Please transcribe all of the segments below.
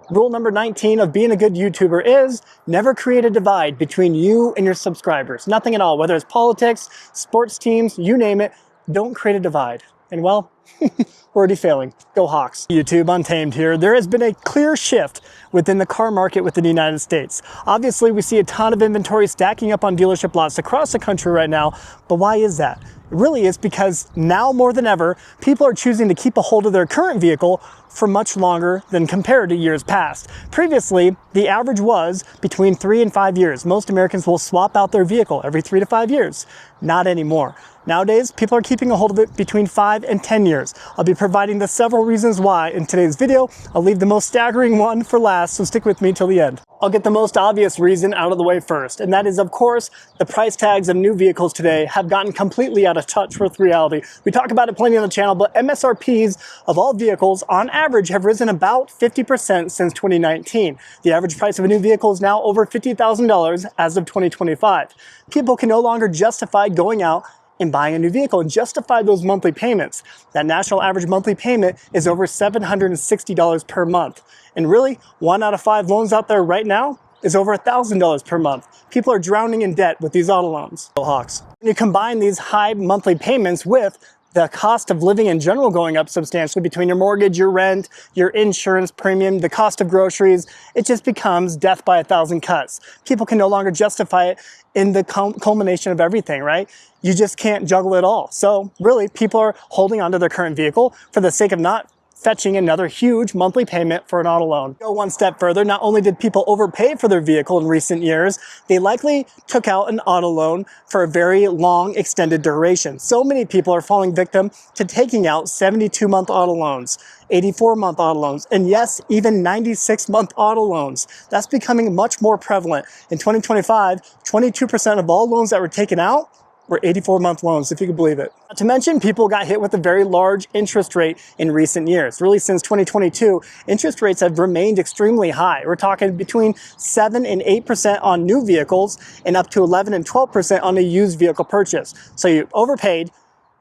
Rule number 19 of being a good YouTuber is never create a divide between you and your subscribers. Nothing at all, whether it's politics, sports teams, you name it, don't create a divide. And well, we're already failing. Go Hawks. YouTube, Untamed here. There has been a clear shift within the car market within the United States. Obviously, we see a ton of inventory stacking up on dealership lots across the country right now, but why is that? It really is because now more than ever, people are choosing to keep a hold of their current vehicle for much longer than compared to years past. Previously, the average was between 3 and 5 years. Most Americans will swap out their vehicle every 3 to 5 years. Not anymore. Nowadays, people are keeping a hold of it between 5 and 10 years. I'll be providing the several reasons why in today's video. I'll leave the most staggering one for last, so stick with me till the end. I'll get the most obvious reason out of the way first, and that is, of course, the price tags of new vehicles today have gotten completely out of touch with reality. We talk about it plenty on the channel, but MSRPs of all vehicles on average have risen about 50% since 2019. The average price of a new vehicle is now over $50,000 as of 2025. People can no longer justify going out and buying a new vehicle and justify those monthly payments. That national average monthly payment is over $760 per month. And really, 1 out of 5 loans out there right now is over $1,000 per month. People are drowning in debt with these auto loans. Go Hawks. When you combine these high monthly payments with the cost of living in general going up substantially between your mortgage, your rent, your insurance premium, the cost of groceries, it just becomes death by 1,000 cuts. People can no longer justify it in the culmination of everything, right? You just can't juggle it all. So really, people are holding onto their current vehicle for the sake of not fetching another huge monthly payment for an auto loan. Go one step further, not only did people overpay for their vehicle in recent years, they likely took out an auto loan for a very long extended duration. So many people are falling victim to taking out 72-month auto loans, 84-month auto loans, and yes, even 96-month auto loans. That's becoming much more prevalent. In 2025, 22% of all loans that were taken out were 84-month loans, if you could believe it. Not to mention, people got hit with a very large interest rate in recent years. Really, since 2022, interest rates have remained extremely high. We're talking between 7 and 8% on new vehicles and up to 11 and 12% on a used vehicle purchase. So you overpaid,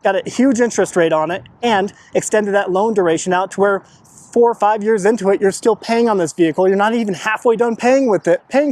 got a huge interest rate on it, and extended that loan duration out to where 4 or 5 years into it, you're still paying on this vehicle. You're not even halfway done paying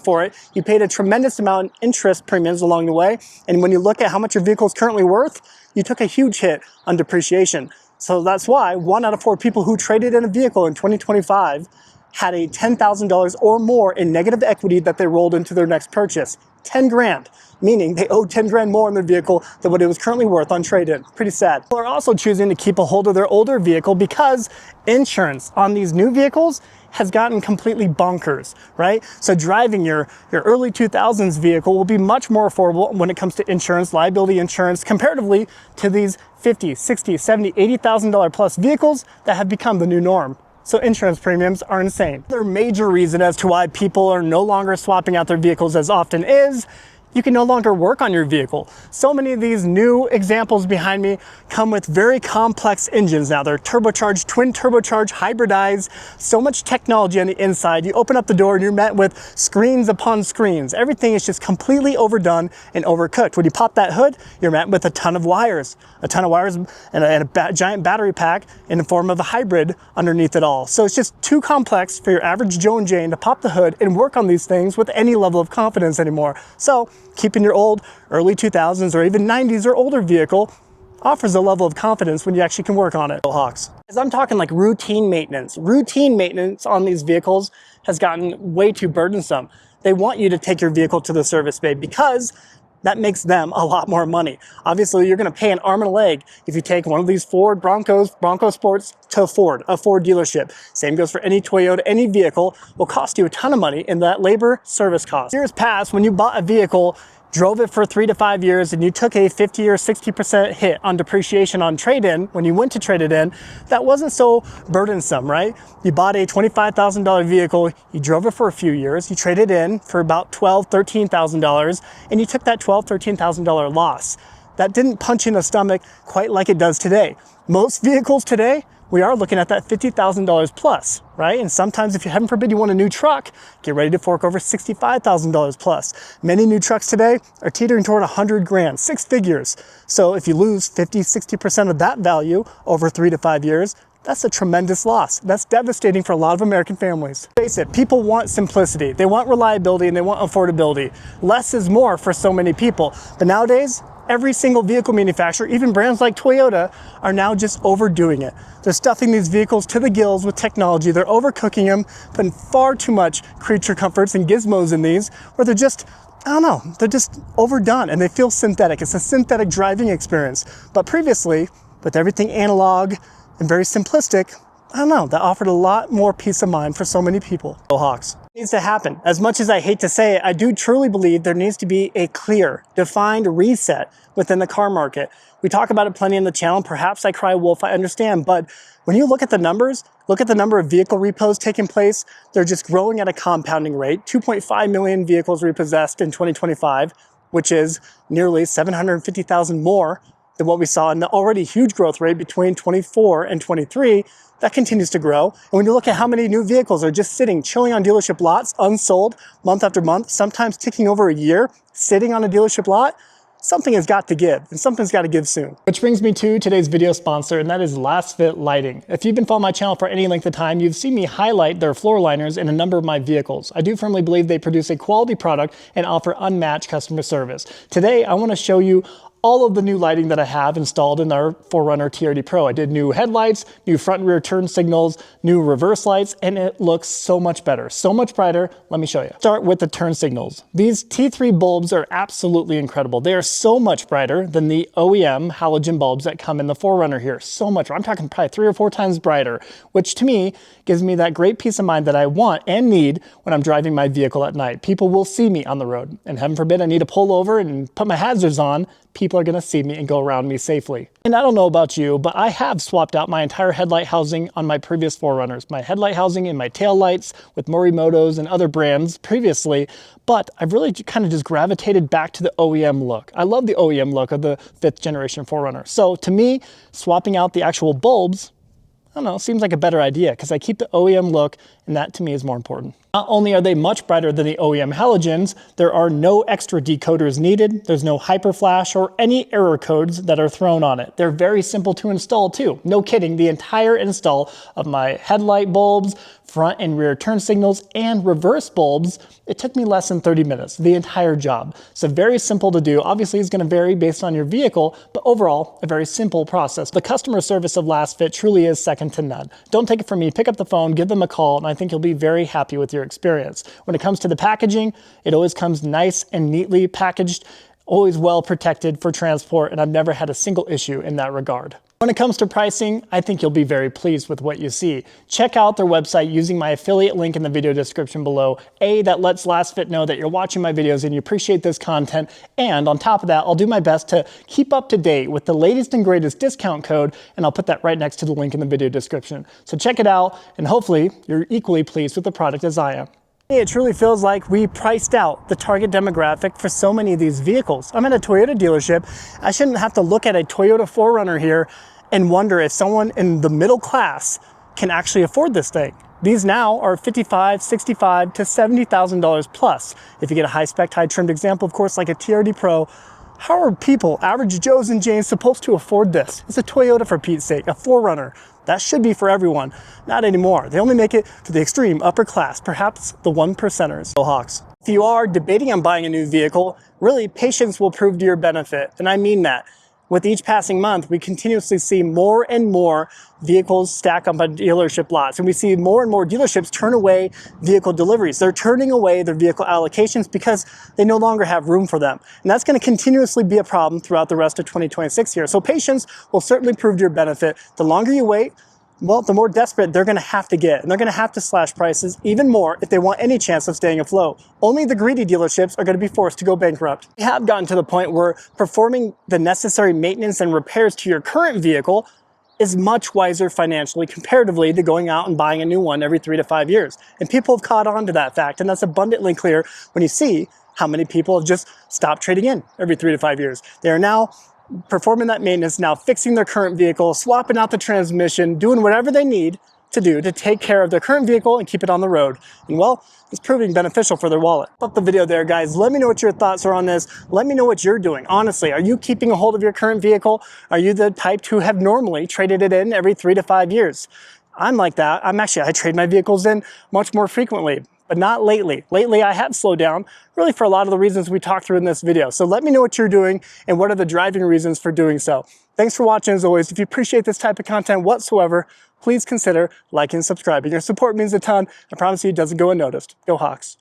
for it. You paid a tremendous amount in interest premiums along the way. And when you look at how much your vehicle is currently worth, you took a huge hit on depreciation. So that's why 1 out of 4 people who traded in a vehicle in 2025 had a $10,000 or more in negative equity that they rolled into their next purchase. 10 grand, meaning they owed 10 grand more on their vehicle than what it was currently worth on trade-in. Pretty sad. People are also choosing to keep a hold of their older vehicle because insurance on these new vehicles has gotten completely bonkers, right? So driving your early 2000s vehicle will be much more affordable when it comes to insurance, liability insurance, comparatively to these $50, $60, $70, $80,000 plus vehicles that have become the new norm. So insurance premiums are insane. Another major reason as to why people are no longer swapping out their vehicles as often is you can no longer work on your vehicle. So many of these new examples behind me come with very complex engines now. They're turbocharged, twin turbocharged, hybridized, so much technology on the inside. You open up the door and you're met with screens upon screens. Everything is just completely overdone and overcooked. When you pop that hood, you're met with a ton of wires and a giant battery pack in the form of a hybrid underneath it all. So it's just too complex for your average Joe and Jane to pop the hood and work on these things with any level of confidence anymore. So keeping your old early 2000s or even 90s or older vehicle offers a level of confidence when you actually can work on it. Go Hawks. As I'm talking like routine maintenance on these vehicles has gotten way too burdensome. They want you to take your vehicle to the service bay because that makes them a lot more money. Obviously, you're gonna pay an arm and a leg if you take one of these Ford Bronco Sports to a Ford dealership. Same goes for any Toyota, any vehicle will cost you a ton of money in that labor service cost. Years past, when you bought a vehicle, drove it for 3 to 5 years and you took a 50 or 60% hit on depreciation on trade-in, when you went to trade it in, that wasn't so burdensome, right? You bought a $25,000 vehicle, you drove it for a few years, you traded in for about $12,000, $13,000, and you took that $12,000, $13,000 loss. That didn't punch in the stomach quite like it does today. Most vehicles today, we are looking at that $50,000 plus, right? And sometimes if you, heaven forbid, you want a new truck, get ready to fork over $65,000 plus. Many new trucks today are teetering toward 100 grand, 6 figures. So if you lose 50, 60% of that value over 3 to 5 years, That's a tremendous loss. That's devastating for a lot of American families. Face it, people want simplicity, they want reliability, and they want affordability. Less is more for so many people. But nowadays, every single vehicle manufacturer, even brands like Toyota, are now just overdoing it. They're stuffing these vehicles to the gills with technology. They're overcooking them, putting far too much creature comforts and gizmos in these, where they're just, I don't know, they're just overdone and they feel synthetic. It's a synthetic driving experience. But previously, with everything analog and very simplistic, I don't know, that offered a lot more peace of mind for so many people. Seahawks. It needs to happen. As much as I hate to say it, I do truly believe there needs to be a clear, defined reset within the car market. We talk about it plenty in the channel. Perhaps I cry wolf, I understand. But when you look at the numbers, look at the number of vehicle repos taking place, they're just growing at a compounding rate. 2.5 million vehicles repossessed in 2025, which is nearly 750,000 more than what we saw in the already huge growth rate between 24 and 23. That continues to grow. And when you look at how many new vehicles are just sitting, chilling on dealership lots, unsold, month after month, sometimes ticking over a year, sitting on a dealership lot, something has got to give, and something's got to give soon. Which brings me to today's video sponsor, and that is LASfit Lighting. If you've been following my channel for any length of time, you've seen me highlight their floor liners in a number of my vehicles. I do firmly believe they produce a quality product and offer unmatched customer service. Today, I want to show you all of the new lighting that I have installed in our 4Runner TRD Pro. I did new headlights, new front and rear turn signals, new reverse lights, and it looks so much better, so much brighter. Let me show you. Start with the turn signals. These T3 bulbs are absolutely incredible. They are so much brighter than the OEM halogen bulbs that come in the 4Runner here. So much, I'm talking probably 3 or 4 times brighter, which to me gives me that great peace of mind that I want and need when I'm driving my vehicle at night. People will see me on the road, and heaven forbid I need to pull over and put my hazards on. People are gonna see me and go around me safely. And I don't know about you, but I have swapped out my entire headlight housing on my previous 4Runners. My headlight housing and my tail lights with Morimotos and other brands previously, but I've really kind of just gravitated back to the OEM look. I love the OEM look of the 5th generation 4Runner. So to me, swapping out the actual bulbs, I don't know, seems like a better idea because I keep the OEM look, and that to me is more important. Not only are they much brighter than the OEM halogens, there are no extra decoders needed. There's no hyperflash or any error codes that are thrown on it. They're very simple to install too. No kidding, the entire install of my headlight bulbs, front and rear turn signals, and reverse bulbs, it took me less than 30 minutes, the entire job. So very simple to do. Obviously it's gonna vary based on your vehicle, but overall, a very simple process. The customer service of LASfit truly is second to none. Don't take it from me, pick up the phone, give them a call, and I think you'll be very happy with your experience. When it comes to the packaging, it always comes nice and neatly packaged, always well protected for transport, and I've never had a single issue in that regard. When it comes to pricing, I think you'll be very pleased with what you see. Check out their website using my affiliate link in the video description below. That lets LASfit know that you're watching my videos and you appreciate this content. And on top of that, I'll do my best to keep up to date with the latest and greatest discount code, and I'll put that right next to the link in the video description. So check it out, and hopefully you're equally pleased with the product as I am. It truly feels like we priced out the target demographic for so many of these vehicles. I'm at a Toyota dealership. I shouldn't have to look at a Toyota 4Runner here and wonder if someone in the middle class can actually afford this thing. These now are $55,000, $65,000 to $70,000 plus. If you get a high-spec, high-trimmed example, of course, like a TRD Pro, how are people, average Joes and Janes, supposed to afford this? It's a Toyota, for Pete's sake, a 4Runner. That should be for everyone. Not anymore. They only make it for the extreme upper class, perhaps the 1%ers. Hawks. If you are debating on buying a new vehicle, really patience will prove to your benefit, and I mean that. With each passing month, we continuously see more and more vehicles stack up on dealership lots, and we see more and more dealerships turn away vehicle deliveries. They're turning away their vehicle allocations because they no longer have room for them. And that's going to continuously be a problem throughout the rest of 2026 here. So patience will certainly prove to your benefit. The longer you wait, well, the more desperate they're going to have to get, and they're going to have to slash prices even more if they want any chance of staying afloat. Only the greedy dealerships are going to be forced to go bankrupt. We have gotten to the point where performing the necessary maintenance and repairs to your current vehicle is much wiser financially comparatively to going out and buying a new one every 3 to 5 years. And people have caught on to that fact, and that's abundantly clear when you see how many people have just stopped trading in every 3 to 5 years. They are now performing that maintenance, now fixing their current vehicle, swapping out the transmission, doing whatever they need to do to take care of their current vehicle and keep it on the road. And well, it's proving beneficial for their wallet. Stop the video there, guys. Let me know what your thoughts are on this. Let me know what you're doing. Honestly, are you keeping a hold of your current vehicle? Are you the type to have normally traded it in every 3 to 5 years? I'm like that. I trade my vehicles in much more frequently, but not lately. Lately, I have slowed down, really for a lot of the reasons we talked through in this video. So let me know what you're doing and what are the driving reasons for doing so. Thanks for watching as always. If you appreciate this type of content whatsoever, please consider liking and subscribing. Your support means a ton. I promise you it doesn't go unnoticed. Go Hawks.